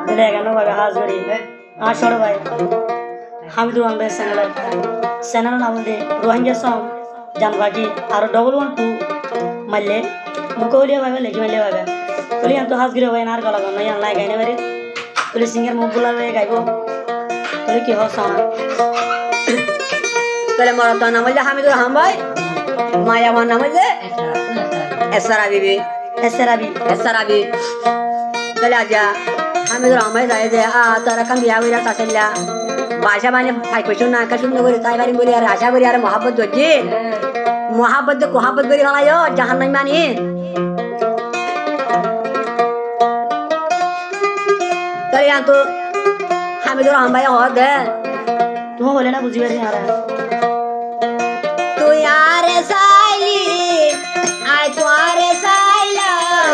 দিলে কেন ভাবে হাজরি আর সর ভাই হামিদুর রহমান ভাই চ্যানেল নাম দে রোহিঙ্গা সং জানবাগি আর 112 মারলে মুকলিয়া ভাবে লেখি মারলে ভাবে তুলি তো হাজগিরে ভাই আর গলা গন নাই আল্লাহ গাইনে বারে তুলি সিঙ্গার মুখ বুলা ভাই গাইবো তুলি কি হস তাহলে মরা তো নাম হইলে হামিদুর রহমান ভাই মায়া আমার নাম হইলে এসরা বিবি তাহলে আজা হামিদুর রহমান ভাই যাই যে তোরা কাম বিয়া কইরা তাসেল্লা বাসা মানে ফাই কইছো না কা শুনে করে তাই বাড়ি বলি আর আশা করি আর মহব্বত হচ্ছে মহব্বত কোহাব্বত করি হলাইও জাহান্নাম মানি তাহলে তো হামিদুর রহমান ভাই হদ দে তুমি বলে না বুঝি পারি আর তুই আরে সাইলি আই তো আরে সাইলাম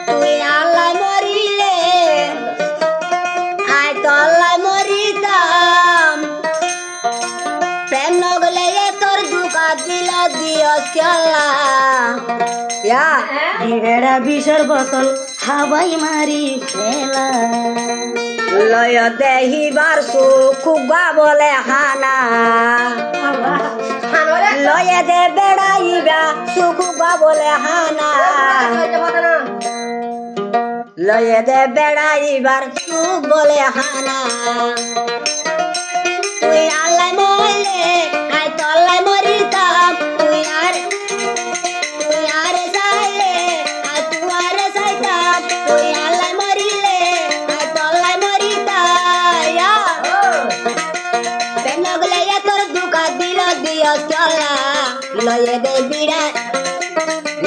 তুই আল্লাহ মরিলে আই তো আল্লাহ মরিতাম প্রেম নগলে তোর দুকা দিল দিও চলা ইয়া দিবেড়া বিষর বোতল হাওয়াই মারি ফেলা লয় দেহিবার সুখুগা বলে হানা লয়ে দে বেড়াইবা সুখুগা বলে হানা লয়ে দে বেড়াইবার সুখ বলে হানা তুই আল্লাহ মরলে আই তল্লাই মরিতাম তুই আর চাইলে আর তুই আর চাইতাম তুই আল্লাহ মরিলে আই তল্লাই মরিতাম পেনগলে তোর দুকা দিল দিও চলা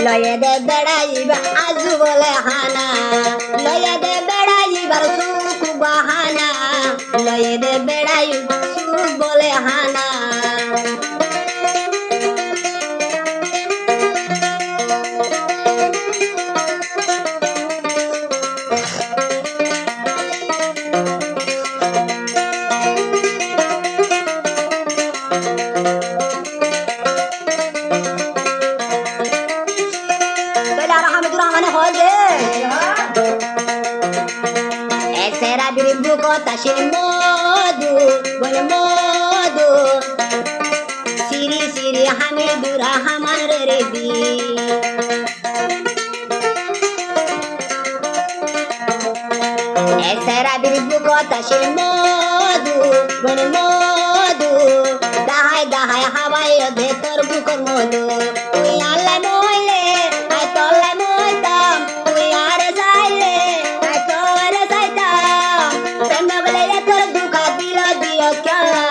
লয়ে দে বেড়াইবা আজু বলে হানা লয়ে দে বেড়াইবার সুখ বাহানা লয়ে দে বেড়াই সুখ বলে হানা তাসির মধু বলে মধু সিরি সিরি হামিদুর রহমান রে দি এসরা বিরবুক তাসির মধু বলে মধু দাহাই দাহাই হাওয়াই দে তোর বুকর মধু তুই আল্লাহ মইলে আই তল্লাই মইতাম তুই আর যাইলে আই তোর যাইতাম তোর দুকা দিল দিও চলা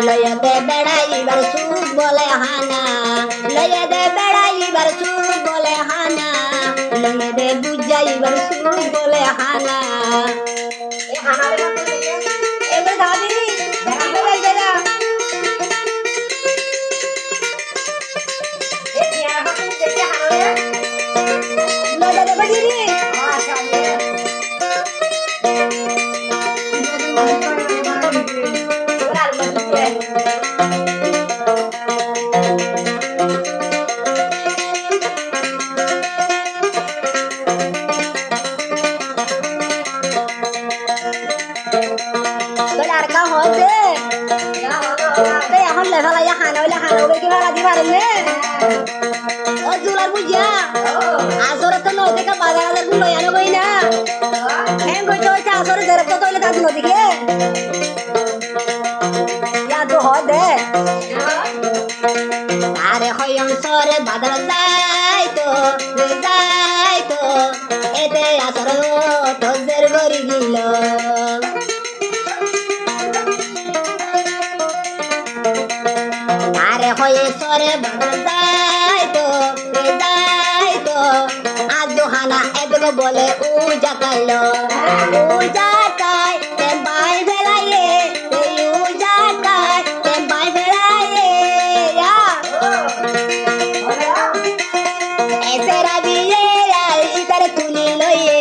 লয়ে দে বেড়াইবার সুখ বলে হানা লয়ে দে বেড়াইবার সুখ বলে হানা লয়ে দে বুঝাইবার সুখ বলে হানা এ হানা রে এবার দাদি দেখা হয়ে গেলা এ কিয়া বাকি দেখে হানা রে লয়ে দে বড়ি আচ্ছা আরে হয়ং সরে বাদল যাই তো এতে আসর তোদের গরি গিল আরে হয়ে সরে বাদল যাই তো আজ হানা এদগ বলে উ জাতাইলো উ জাতাই তে বাই বেলাইয়ে উ জাতাই তে বাই বেলাইয়ে এসে রাবিয়ে ইতার তুলি লইয়ে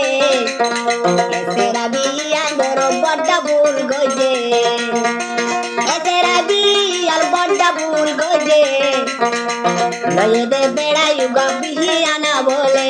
এসে রাবিয়া মোর বড়টা ভুল গজে এসে রাবিয়ার বড়টা ভুল গজে লয়ে দে বেড়াই গবিয়ানা বলে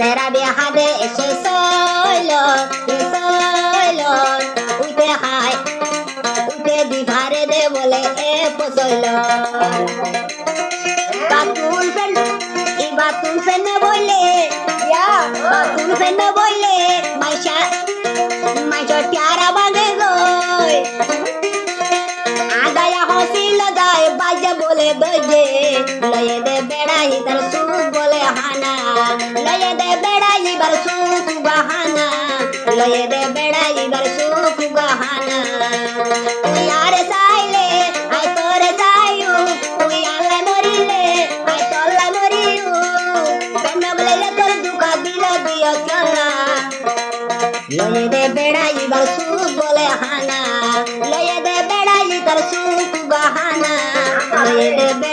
সেরা বিহা দে এসে সইলো উঠে হাই উঠে দিভারে দে বলে এ পসইলো বাতুল ফেন ই বাতুল ফেন বলে বাতুল ফেন বলে মাইশা প্যারা বাঁধে গই আগায়া হসি লগায় বাজে বলে দইয়ে লয়ে দে বেড়াই তার সুখ বলে হানা লয়ে দে বেড়াই বার সুখ বাহানা লয়ে দে বেড়াই বার সুখ বাহানা তুই আর চাইলে আই তোরে যাইউ তুই আলে মরিলে আই তল্লা মরিউ প্রেম বলে তোর দুঃখ দিল দিও চলা লয়ে দে বেড়াই বার সুখ বলে হানা লয়ে দে বেড়াই তার সুখ বাহানা লয়ে দে